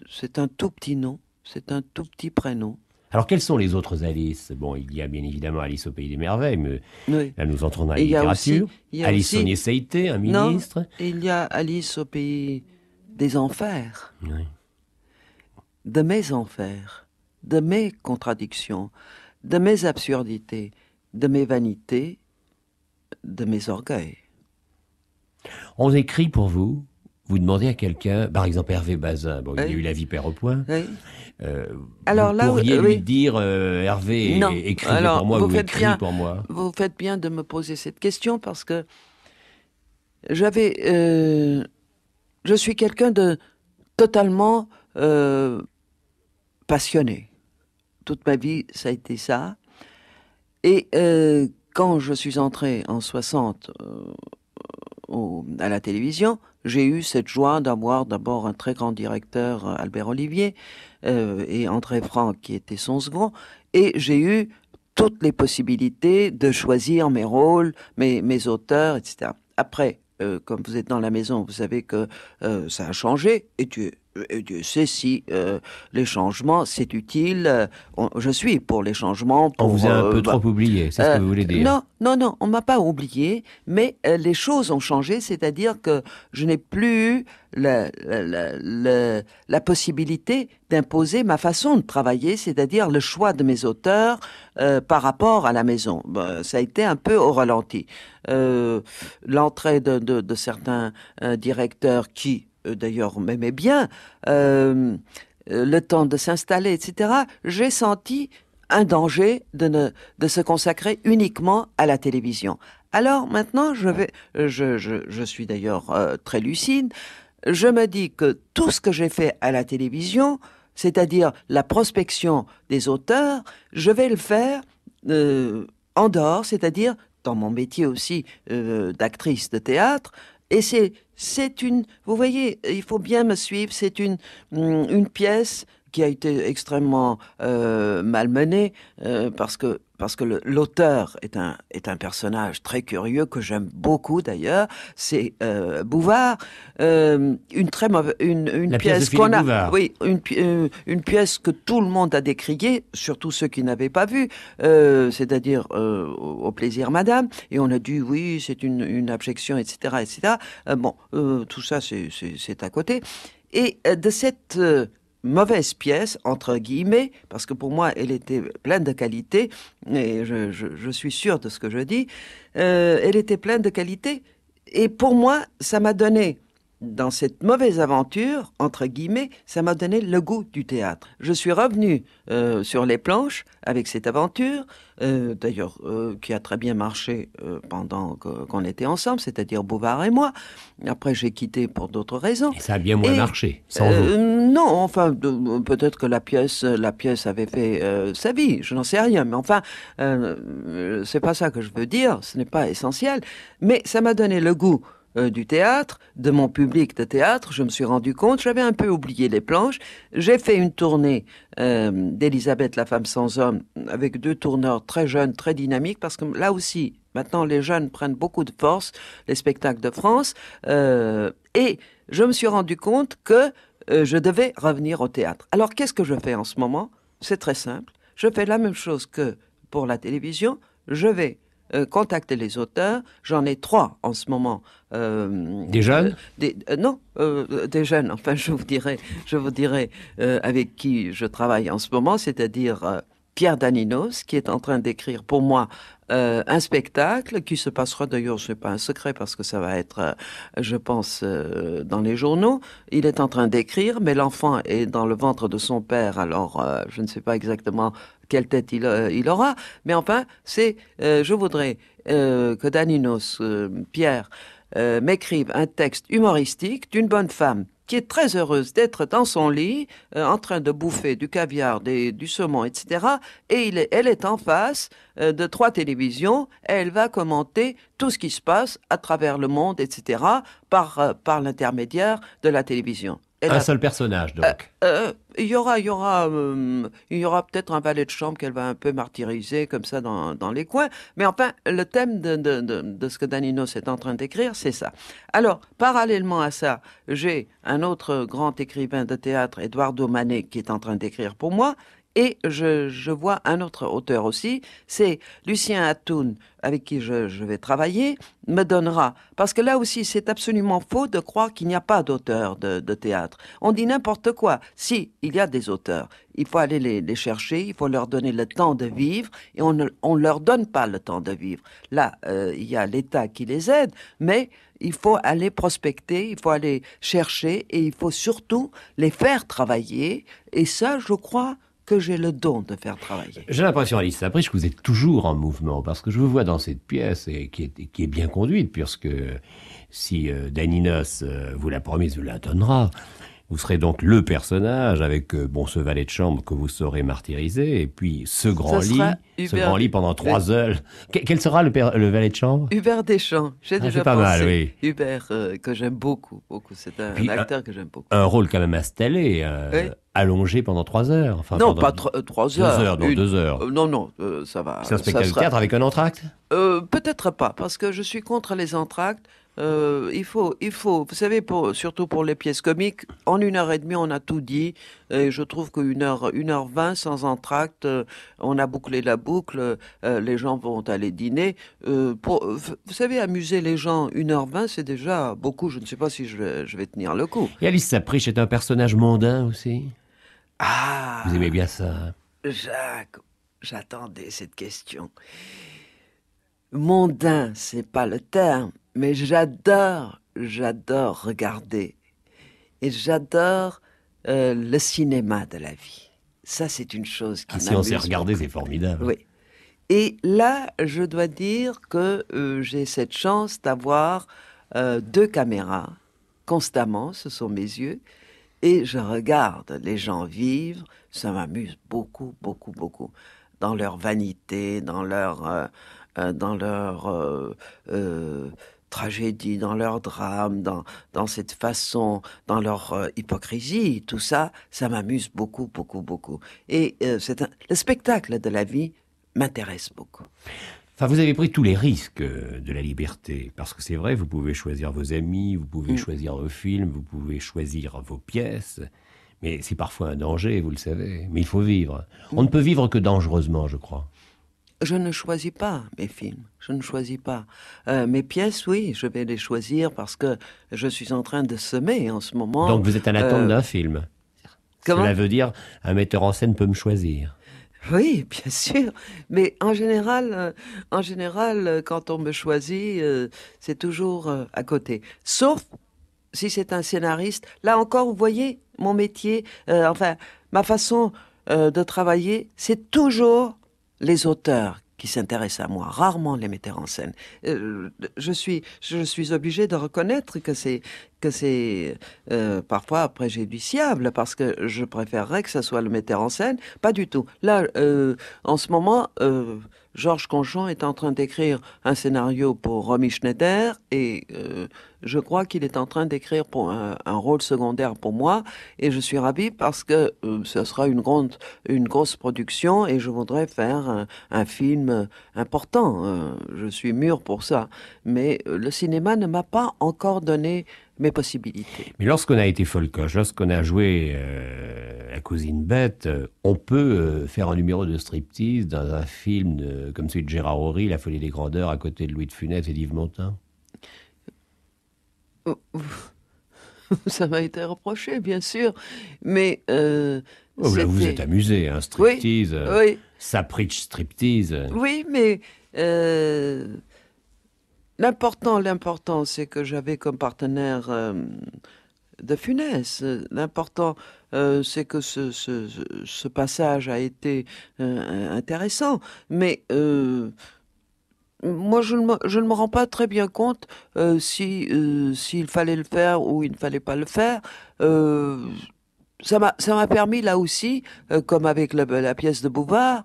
c'est un tout petit nom. C'est un tout petit prénom. Alors, quelles sont les autres Alice? Bon, il y a bien évidemment Alice au Pays des Merveilles, mais oui. Là, nous entrons dans la littérature. Alice Saunier-Saïté, un ministre. Non, il y a Alice au Pays des Enfers. Oui. De mes enfers, de mes contradictions, de mes absurdités, de mes vanités, de mes orgueils. On écrit pour vous. Vous demandez à quelqu'un, par exemple Hervé Bazin, bon, oui. il y a eu La Vipère au point. Oui. Alors, vous pourriez lui dire, Hervé, écrivez pour moi ou écris pour moi. Vous faites bien de me poser cette question parce que je suis quelqu'un de totalement passionné. Toute ma vie, ça a été ça. Et quand je suis entré en 60 à la télévision, j'ai eu cette joie d'avoir d'abord un très grand directeur, Albert Olivier, et André Franck, qui était son second, et j'ai eu toutes les possibilités de choisir mes rôles, mes auteurs, etc. Après, comme vous êtes dans la maison, vous savez que ça a changé, et Dieu sait si les changements, c'est utile. Je suis pour les changements. On vous a un peu trop oublié, c'est ce que vous voulez dire. Non, on m'a pas oublié, mais les choses ont changé, c'est-à-dire que je n'ai plus eu la possibilité d'imposer ma façon de travailler, c'est-à-dire le choix de mes auteurs par rapport à la maison. Ça a été un peu au ralenti. L'entrée de certains directeurs qui d'ailleurs m'aimait bien, le temps de s'installer, etc., j'ai senti un danger de se consacrer uniquement à la télévision. Alors maintenant, je suis d'ailleurs très lucide, je me dis que tout ce que j'ai fait à la télévision, c'est-à-dire la prospection des auteurs, je vais le faire en dehors, c'est-à-dire dans mon métier aussi d'actrice de théâtre, et vous voyez, il faut bien me suivre, c'est une pièce qui a été extrêmement malmenée parce que l'auteur est un personnage très curieux que j'aime beaucoup d'ailleurs. C'est Bouvard, une pièce qu'on a, oui, une pièce que tout le monde a décriée, surtout ceux qui n'avaient pas vu, c'est-à-dire au plaisir Madame. Et on a dit oui, c'est une abjection, etc., etc. Tout ça c'est à côté. Et de cette mauvaise pièce, entre guillemets, parce que pour moi, elle était pleine de qualité, et je suis sûr de ce que je dis, elle était pleine de qualité, et pour moi, ça m'a donné dans cette mauvaise aventure, entre guillemets, ça m'a donné le goût du théâtre. Je suis revenu sur les planches avec cette aventure, d'ailleurs qui a très bien marché pendant qu'on était ensemble, c'est-à-dire Bouvard et moi. Après, j'ai quitté pour d'autres raisons. Et ça a bien moins marché, sans vous. Non, enfin, peut-être que la pièce avait fait sa vie, je n'en sais rien. Mais enfin, c'est pas ça que je veux dire, ce n'est pas essentiel. Mais ça m'a donné le goût du théâtre, de mon public de théâtre. Je me suis rendu compte, j'avais un peu oublié les planches. J'ai fait une tournée d'Élisabeth la femme sans homme avec 2 tourneurs très jeunes, très dynamiques, parce que là aussi, maintenant les jeunes prennent beaucoup de force, les spectacles de France, et je me suis rendu compte que je devais revenir au théâtre. Alors qu'est-ce que je fais en ce moment? C'est très simple. Je fais la même chose que pour la télévision. Je vais contacter les auteurs. J'en ai 3 en ce moment. Des jeunes Non, des jeunes. Enfin, je vous dirai avec qui je travaille en ce moment, c'est-à-dire Pierre Daninos, qui est en train d'écrire pour moi un spectacle qui se passera, d'ailleurs, c'est pas un secret parce que ça va être, je pense, dans les journaux. Il est en train d'écrire, mais l'enfant est dans le ventre de son père, alors je ne sais pas exactement quelle tête il aura, mais enfin, je voudrais que Daninos, Pierre, m'écrive un texte humoristique d'une bonne femme qui est très heureuse d'être dans son lit, en train de bouffer du caviar, du saumon, etc. Et elle est en face de 3 télévisions, et elle va commenter tout ce qui se passe à travers le monde, etc., par l'intermédiaire de la télévision. Un seul personnage, donc. Il y aura peut-être un valet de chambre qu'elle va un peu martyriser comme ça dans les coins. Mais enfin, le thème de ce que Daninos est en train d'écrire, c'est ça. Alors, parallèlement à ça, j'ai un autre grand écrivain de théâtre, Eduardo Manet, qui est en train d'écrire pour moi. Et je vois un autre auteur aussi, c'est Lucien Atoun, avec qui je vais travailler, me donnera. Parce que là aussi, c'est absolument faux de croire qu'il n'y a pas d'auteurs de théâtre. On dit n'importe quoi. Si, il y a des auteurs. Il faut aller les chercher, il faut leur donner le temps de vivre, et on ne leur donne pas le temps de vivre. Là, il y a l'État qui les aide, mais il faut aller prospecter, il faut aller chercher, et il faut surtout les faire travailler. Et ça, je crois que j'ai le don de faire travailler. J'ai l'impression, Alice Sapritch, que vous êtes toujours en mouvement, parce que je vous vois dans cette pièce et qui est bien conduite, puisque si Daninos vous l'a promise, vous la donnera. Vous serez donc le personnage avec ce valet de chambre que vous saurez martyriser, et puis ce grand lit pendant 3 heures. Quel sera le valet de chambre? Hubert Deschamps. J'ai déjà pas pensé. Mal, oui. Hubert, que j'aime beaucoup. C'est un acteur que j'aime beaucoup. Un rôle quand même installé, oui. Allongé pendant 3 heures. Enfin, non, pas 3 heures. 2 heures, non, 2 heures. Non, ça va. C'est un spectacle de théâtre avec un entracte? Peut-être pas, parce que je suis contre les entractes. Il faut, vous savez, surtout pour les pièces comiques, en 1h30, on a tout dit. Et je trouve que 1h20 sans entracte, on a bouclé la boucle, les gens vont aller dîner. Vous savez, amuser les gens 1h20, c'est déjà beaucoup. Je ne sais pas si je vais tenir le coup. Et Alice Sapritch est un personnage mondain aussi? Ah! Vous aimez bien ça? Jacques, j'attendais cette question. Mondain, c'est pas le terme. Mais j'adore regarder. Et j'adore le cinéma de la vie. Ça, c'est une chose qui m'amuse. Si on sait regarder, c'est formidable. Oui. Et là, je dois dire que j'ai cette chance d'avoir 2 caméras constamment, ce sont mes yeux. Et je regarde les gens vivre. Ça m'amuse beaucoup, beaucoup, beaucoup. Dans leur vanité, dans leur tragédie, dans leur drame, dans cette façon, dans leur hypocrisie, tout ça, ça m'amuse beaucoup, beaucoup, beaucoup. Et le spectacle de la vie m'intéresse beaucoup. Enfin, vous avez pris tous les risques de la liberté, parce que c'est vrai, vous pouvez choisir vos amis, vous pouvez choisir vos films, vous pouvez choisir vos pièces, mais c'est parfois un danger, vous le savez, mais il faut vivre. On ne peut vivre que dangereusement, je crois. Je ne choisis pas mes films, je ne choisis pas. Mes pièces, oui, je vais les choisir parce que je suis en train de semer en ce moment. Donc vous êtes à l'attente d'un film. Comment ? Cela veut dire, un metteur en scène peut me choisir. Oui, bien sûr. Mais en général, quand on me choisit, c'est toujours à côté. Sauf si c'est un scénariste, là encore, vous voyez, mon métier, ma façon de travailler, c'est toujours les auteurs qui s'intéressent à moi, rarement les metteurs en scène. Je suis obligé de reconnaître que c'est parfois préjudiciable, parce que je préférerais que ce soit le metteur en scène. Pas du tout. Là, en ce moment, Georges Conchon est en train d'écrire un scénario pour Romy Schneider, et je crois qu'il est en train d'écrire pour un rôle secondaire pour moi, et je suis ravie parce que ce sera une grosse production, et je voudrais faire un film important. Je suis mûr pour ça, mais le cinéma ne m'a pas encore donné mes possibilités. Mais lorsqu'on a été folcoche, lorsqu'on a joué La Cousine Bette, on peut faire un numéro de striptease dans un film comme celui de Gérard Horry, La Folie des Grandeurs, à côté de Louis de Funès et d'Yves Montand. Ça m'a été reproché, bien sûr, mais... Là, vous êtes amusé, hein, striptease, oui. Sapritch striptease. Oui, mais l'important, c'est que j'avais comme partenaire de Funès. L'important, c'est que ce passage a été intéressant, mais... moi, je ne me rends pas très bien compte s'il fallait le faire ou il ne fallait pas le faire. Ça m'a permis, là aussi, comme avec la pièce de Bouvard,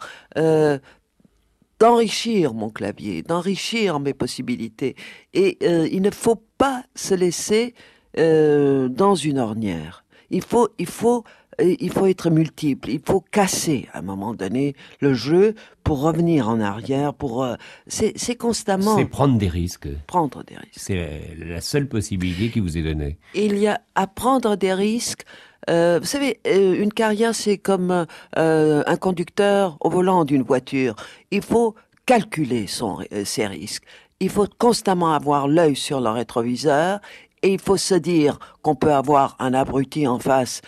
d'enrichir mon clavier, d'enrichir mes possibilités. Et il ne faut pas se laisser dans une ornière. Il faut être multiple, il faut casser à un moment donné le jeu pour revenir en arrière, c'est constamment... C'est prendre des risques. Prendre des risques. C'est la seule possibilité qui vous est donnée. Il y a à prendre des risques. Vous savez, une carrière, c'est comme un conducteur au volant d'une voiture. Il faut calculer ses risques. Il faut constamment avoir l'œil sur le rétroviseur. Et il faut se dire qu'on peut avoir un abruti en face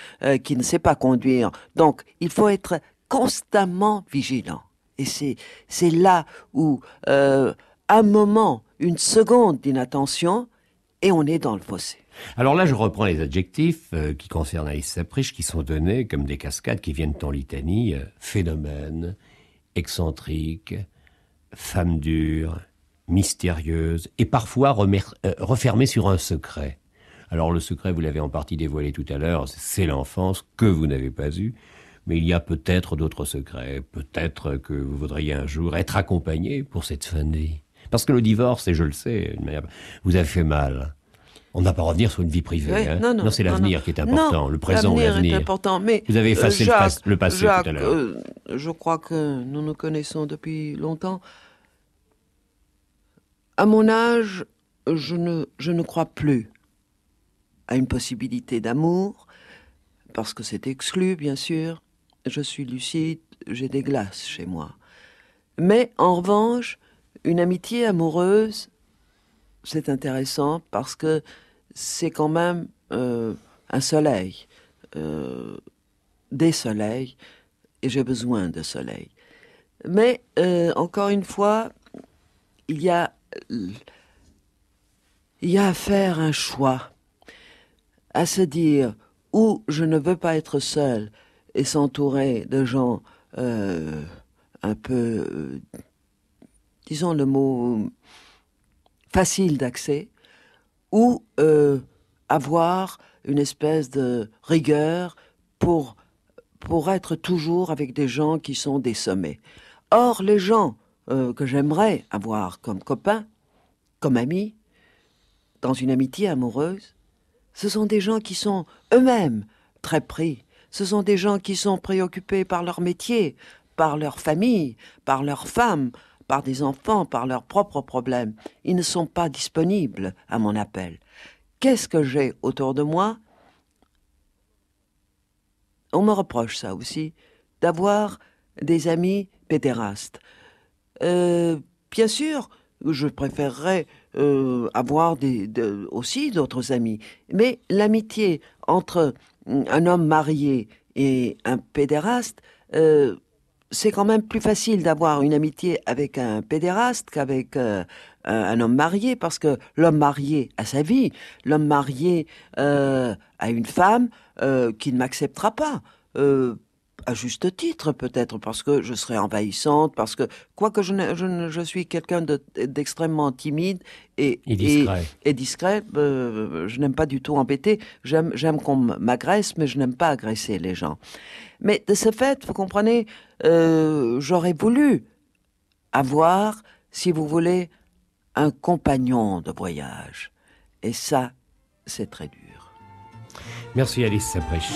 qui ne sait pas conduire. Donc, il faut être constamment vigilant. Et c'est là où, un moment, une seconde d'inattention, et on est dans le fossé. Alors là, je reprends les adjectifs qui concernent Alice Sapritch, qui sont donnés comme des cascades qui viennent en litanie. Phénomène, excentrique, femme dure, mystérieuse et parfois refermée sur un secret. Alors le secret, vous l'avez en partie dévoilé tout à l'heure, c'est l'enfance que vous n'avez pas eue, mais il y a peut-être d'autres secrets, peut-être que vous voudriez un jour être accompagné pour cette fin de vie. Parce que le divorce, et je le sais, vous avez fait mal. On n'a pas à revenir sur une vie privée. Oui, hein. non, c'est l'avenir qui est important, le présent ou l'avenir. Est important, mais vous avez effacé le passé Jacques, tout à l'heure. Je crois que nous nous connaissons depuis longtemps. À mon âge, je ne crois plus à une possibilité d'amour, parce que c'est exclu, bien sûr. Je suis lucide, j'ai des glaces chez moi. Mais en revanche, une amitié amoureuse, c'est intéressant parce que c'est quand même un soleil, des soleils, et j'ai besoin de soleil. Mais encore une fois, il y a à faire un choix, à se dire où je ne veux pas être seul et s'entourer de gens un peu, disons le mot, facile d'accès, ou avoir une espèce de rigueur pour être toujours avec des gens qui sont des sommets. Or, les gens que j'aimerais avoir comme copains, comme amis, dans une amitié amoureuse, ce sont des gens qui sont eux-mêmes très pris. Ce sont des gens qui sont préoccupés par leur métier, par leur famille, par leurs femmes, par des enfants, par leurs propres problèmes. Ils ne sont pas disponibles à mon appel. Qu'est-ce que j'ai autour de moi ? On me reproche ça aussi, d'avoir des amis pédérastes. Bien sûr, je préférerais avoir aussi d'autres amis. Mais l'amitié entre un homme marié et un pédéraste, c'est quand même plus facile d'avoir une amitié avec un pédéraste qu'avec un homme marié, parce que l'homme marié a sa vie, l'homme marié a une femme qui ne m'acceptera pas. À juste titre, peut-être, parce que je serai envahissante, parce que, quoique je suis quelqu'un d'extrêmement timide et discret, je n'aime pas du tout embêter. J'aime qu'on m'agresse, mais je n'aime pas agresser les gens. Mais de ce fait, vous comprenez, j'aurais voulu avoir, si vous voulez, un compagnon de voyage. Et ça, c'est très dur. Merci Alice Sabrich.